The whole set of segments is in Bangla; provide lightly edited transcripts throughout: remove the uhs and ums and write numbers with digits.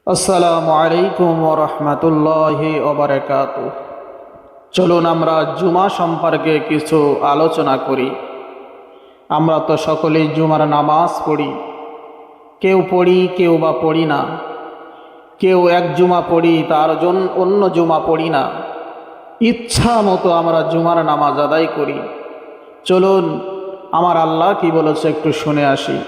আসসালামু আলাইকুম ওয়া রাহমাতুল্লাহি ওয়া বারাকাতুহু। চলুন আমরা জুমা সম্পর্কে কিছু আলোচনা করি। আমরা তো সকলেই জুমার নামাজ পড়ি, কেউ পড়ি কেউ বা পড়ি না, কেউ এক জুমা পড়ি তার জন্য অন্য জুমা পড়ি না। ইচ্ছা মতো আমরা জুমার নামাজ আদায় করি। চলুন আমার আল্লাহ কি বলেছে একটু শুনে আসি।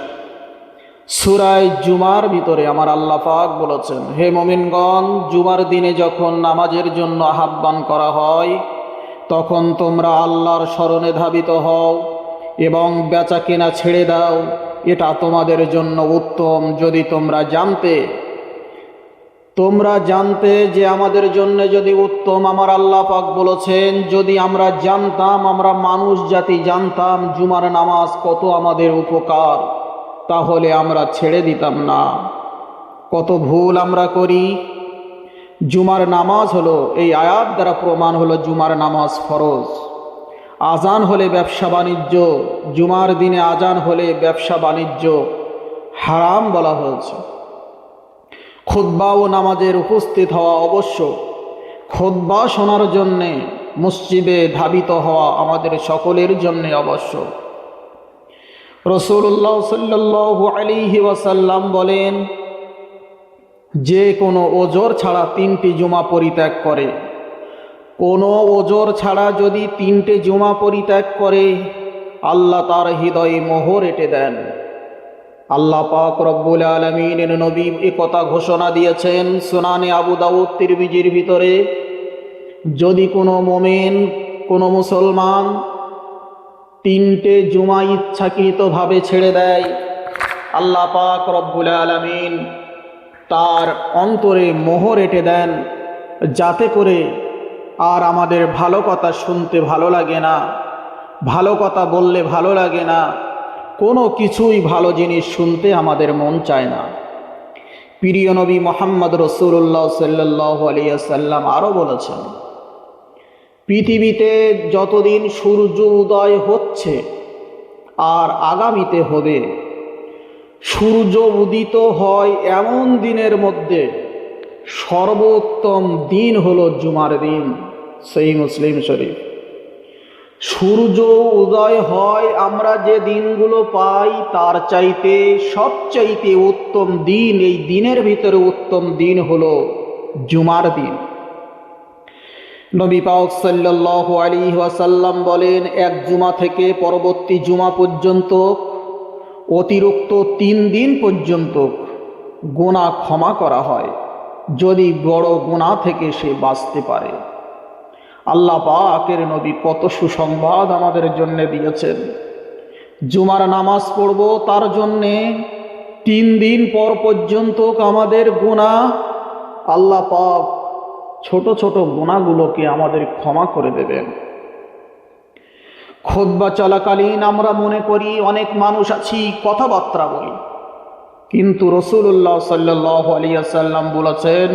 সূরায়ে জুমার ভিতরে আমার আল্লাহ পাক বলেছেন, হে মুমিনগণ, জুমার দিনে যখন নামাজের জন্য আহ্বান করা হয় তখন তোমরা আল্লাহর স্মরণে ধাবিত হও এবং বেচা কেনা ছেড়ে দাও, এটা তোমাদের জন্য উত্তম। যদি তোমরা জানতে যে আমাদের জন্য যদি উত্তম, আমার আল্লাহ পাক বলেছেন, যদি আমরা জানতাম, আমরা মানুষ জাতি জানতাম জুমার নামাজ কত আমাদের উপকার, তাহলে আমরা ছেড়ে দিতাম না। কত ভুল আমরা করি। জুমার নামাজ হলো, এই আয়াত দ্বারা প্রমাণ হলো জুমার নামাজ ফরজ। আজান হলে ব্যবসা বাণিজ্য, জুমার দিনে আজান হলে ব্যবসা বাণিজ্য হারাম বলা হয়েছে। খুতবা ও নামাজের উপস্থিত হওয়া অবশ্য। খুতবা শোনার জন্যে মসজিদে ধাবিত হওয়া আমাদের সকলের জন্যে আবশ্যক। রাসূলুল্লাহ সাল্লাল্লাহু আলাইহি ওয়াসাল্লাম বলেন, যে কোনো ওজর ছাড়া 3টি জুমা পরিত্যাগ করে, কোনো ওজর ছাড়া যদি 3টে জুমা পরিত্যাগ করে, আল্লাহ তার হৃদয়ে মোহর এঁটে দেন। আল্লাহ পাক রব্বুল আলামিনের নবী এ কথা ঘোষণা দিয়েছেন সুনানে আবু দাউদ তিরমিজির ভিতরে, যদি কোনো মুমিন, কোনো মুসলমান 3টে জুমা ইচ্ছাকৃতভাবে ছেড়ে দেয়, আল্লাহ পাক রব্বুল আলামিন তার অন্তরে মোহর এঁটে দেন, যাতে করে আর আমাদের ভালো কথা শুনতে ভালো লাগে না, ভালো কথা বললে ভালো লাগে না, কোনো কিছুই ভালো জিনিস শুনতে আমাদের মন চায় না। প্রিয় নবী মুহাম্মদ রাসূলুল্লাহ সাল্লাল্লাহু আলাইহি ওয়াসাল্লাম আরও বলেছেন, পৃথিবীতে যতদিন সূর্য উদয় হচ্ছে আর আগামীতে হবে, সূর্য উদিত হয় এমন দিনের মধ্যে সর্বোত্তম দিন হলো জুমার দিন। সহিহ মুসলিম শরীফ। সূর্য উদয় হয় আমরা যে দিনগুলো পাই তার চাইতে সবচাইতে উত্তম দিন, এই দিনের ভিতরে উত্তম দিন হলো জুমার দিন। নবী পাক সাল্লাল্লাহু আলাইহি ওয়াসাল্লাম বলেন, এক জুমা থেকে পরবর্তী জুমা পর্যন্ত অতিরিক্ত 3 দিন পর্যন্ত গুনাহ ক্ষমা করা হয়, যদি বড় গুনাহ থেকে সে বাঁচতে পারে। আল্লাহ পাকের নবী কত সুসংবাদ আমাদের জন্য দিয়েছেন। জুমার নামাজ পড়ব, তার জন্যে 3 দিন পর পর্যন্ত আমাদের গুনাহ, আল্লাহ পাক ছোট ছোট গুনাহগুলোকে আমাদের ক্ষমা করে দেবেন। খুতবা চলাকালীন আমরা মনে করি অনেক মানুষ আছি কথাবার্তা বলি, কিন্তু রাসূলুল্লাহ সাল্লাল্লাহু আলাইহি ওয়াসাল্লাম বলেছেন,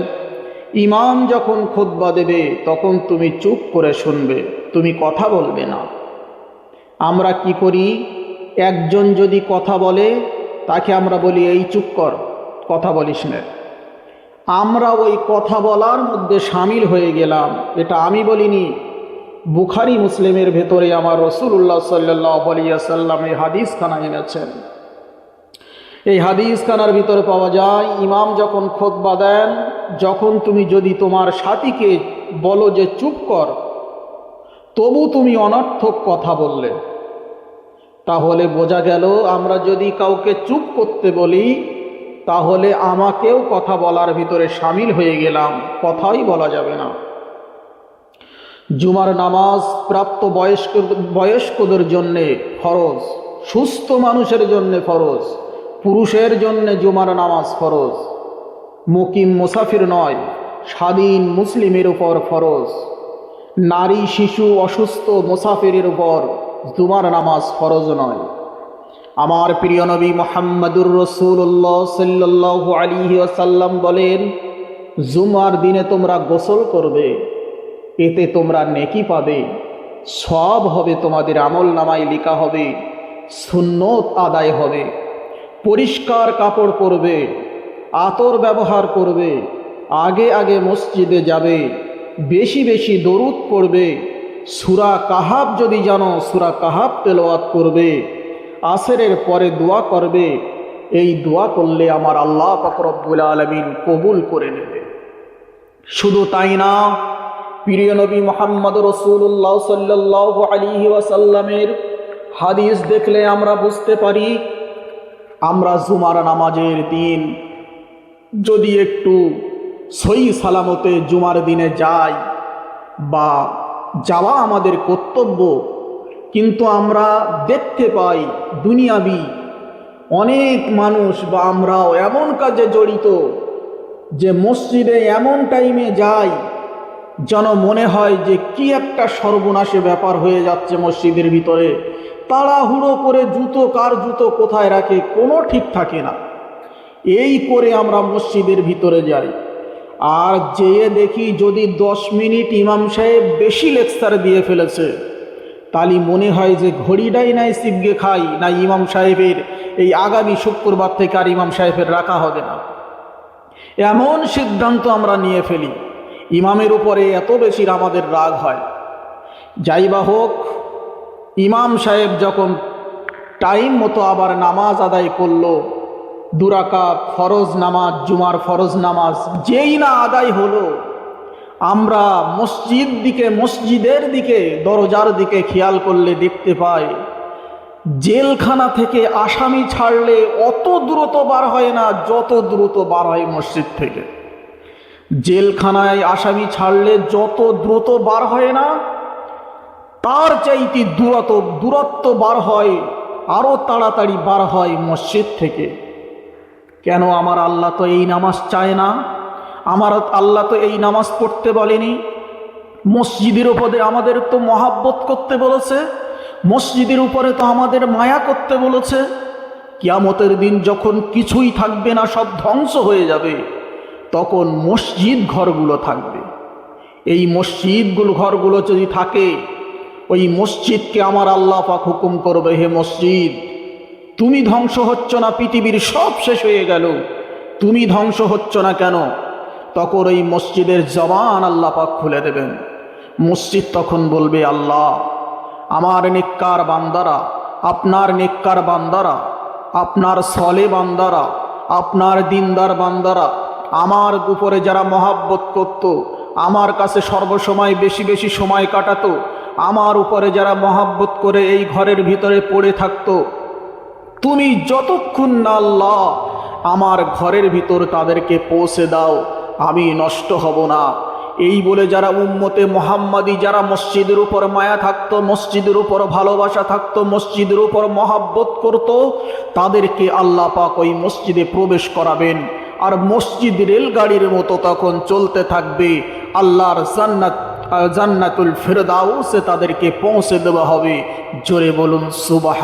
ইমাম যখন খুতবা দেবে তখন তুমি চুপ করে শুনবে, তুমি কথা বলবে না। আমরা কি করি, একজন যদি কথা বলে তাকে আমরা বলি, এই চুপ কর, কথা বলিস না। আমরা ওই কথা বলার মধ্যে শামিল হয়ে গেলাম। এটা আমি বলিনি, বুখারী মুসলিমের ভেতরে আমার রাসূলুল্লাহ সাল্লাল্লাহু আলাইহি ওয়াসাল্লাম এই হাদিসখানা এনেছেন। এই হাদিসখানার ভিতরে পাওয়া যায়, ইমাম যখন খুতবা দেন, যখন তুমি যদি তোমার সাথীকে বলো যে চুপ কর, তবু তুমি অনর্থক কথা বললে, তাহলে বোঝা গেল আমরা যদি কাউকে চুপ করতে বলি তাহলে আমাকেও কথা বলার ভিতরে শামিল হয়ে গেলাম, কথাই বলা যাবে না। জুমার নামাজ প্রাপ্ত বয়স্কদের জন্যে ফরজ, সুস্থ মানুষের জন্যে ফরজ, পুরুষের জন্যে জুমার নামাজ ফরজ। মুকিম মুসাফির নয়, স্বাধীন মুসলিমের উপর ফরজ। নারী, শিশু, অসুস্থ মুসাফিরের উপর জুমার নামাজ ফরজ নয়। আমার প্রিয় নবী মুহাম্মদুর রাসূলুল্লাহ সাল্লাল্লাহু আলাইহি ওয়াসাল্লাম বলেন, জুমার দিনে তোমরা গোসল করবে, এতে তোমরা নেকি পাবে, সওয়াব হবে, তোমাদের আমল নামায় লেখা হবে, সুন্নত আদায় হবে। পরিষ্কার কাপড় পরবে, আতর ব্যবহার করবে, আগে আগে মসজিদে যাবে, বেশি বেশি দরুদ পড়বে, সূরা কাহাফ যদি জানো সূরা কাহাফ তেলাওয়াত করবে, আসরের পরে দোয়া করবে। এই দোয়া করলে আমার আল্লাহ পাক রব্বুল আলামিন কবুল করে নেবে। শুধু তাই না, প্রিয় নবী মুহাম্মদ রাসূলুল্লাহ সাল্লাল্লাহু আলাইহি ওয়াসাল্লামের হাদিস দেখলে আমরা বুঝতে পারি, আমরা জুমার নামাজের দিন যদি একটু সহি সালামতে জুমার দিনে যাই বা যাওয়া আমাদের কর্তব্য, কিন্তু আমরা দেখতে পাই দুনিয়াবি অনেক মানুষ বা আমরাও এমন কাজে জড়িত যে মসজিদে এমন টাইমে যাই যেন মনে হয় যে কি একটা সর্বনাশে ব্যাপার হয়ে যাচ্ছে মসজিদের ভিতরে। তাড়াহুড়ো করে জুতো কার জুতো কোথায় রাখে কোনো ঠিক থাকে না, এই করে আমরা মসজিদের ভিতরে যাই। আর যেয়ে দেখি যদি 10 মিনিট ইমাম সাহেব বেশি লেকচার দিয়ে ফেলেছে, তাহলে মনে হয় যে ঘড়িটাই নাই সিবগে খাই না, ইমাম সাহেবের এই আগামী শুক্রবার থেকে আর ইমাম সাহেবের রাখা হবে না, এমন সিদ্ধান্ত আমরা নিয়ে ফেলি। ইমামের উপরে এত বেশি আমাদের রাগ হয়। যাই বা হোক, ইমাম সাহেব যখন টাইম মতো আবার নামাজ আদায় করলো, 2 রাকাত ফরজ নামাজ, জুমার ফরজ নামাজ যেই না আদায় হলো, আমরা মসজিদের দিকে দরজার দিকে খেয়াল করলে দেখতে পাই জেলখানা থেকে আসামি ছাড়লে অত দ্রুত বার হয় না যত দ্রুত বার হয় মসজিদ থেকে। জেলখানায় আসামি ছাড়লে যত দ্রুত বার হয় না, তার চাইতে দূরত্ব বার হয়, আরো তাড়াতাড়ি বার হয় মসজিদ থেকে। কেন? আমার আল্লাহ তো এই নামাজ চায় না, আমার আল্লাহ তো এই নামাজ পড়তে বলেনি। মসজিদের উপরে আমাদের তো মহাব্বত করতে বলেছে, মসজিদের উপরে তো আমাদের মায়া করতে বলেছে। কিয়ামতের দিন যখন কিছুই থাকবে না, সব ধ্বংস হয়ে যাবে, তখন মসজিদ ঘরগুলো থাকবে। এই ঘরগুলো যদি থাকে, ওই মসজিদকে আমার আল্লাহ পাক হুকুম করবে, হে মসজিদ তুমি ধ্বংস হচ্ছ না, পৃথিবীর সব শেষ হয়ে গেল, তুমি ধ্বংস হচ্ছ না কেন? তখন ওই মসজিদের জবান আল্লাহ পাক খুলে দেবেন। মসজিদ তখন বলবে, আল্লাহ আমার নেককার বান্দারা, আপনার নেককার বান্দারা, আপনার সলে বান্দারা, আপনার দিনদার বান্দারা, আমার উপরে যারা মহাব্বত করত, আমার কাছে সর্বসময় বেশি বেশি সময় কাটাতো, আমার উপরে যারা মহাব্বত করে এই ঘরের ভিতরে পড়ে থাকতো, তুমি যতক্ষণ না আল্লাহ আমার ঘরের ভিতর তাদেরকে পৌঁছে দাও, আমি নষ্ট হব না। এই বলে যারা উম্মতে মুহাম্মাদি, যারা মসজিদের উপর মায়া থাকতো, মসজিদের উপর ভালোবাসা থাকতো, মসজিদের উপর মহাব্বত করত, তাদেরকে আল্লাহ পাক ওই মসজিদে প্রবেশ করাবেন। আর মসজিদ রেলগাড়ির মতো তখন চলতে থাকবে। আল্লাহর জান্নাতুল ফিরদাউসে তাদেরকে পৌঁছে দেওয়া হবে। জোরে বলুন সুবহান।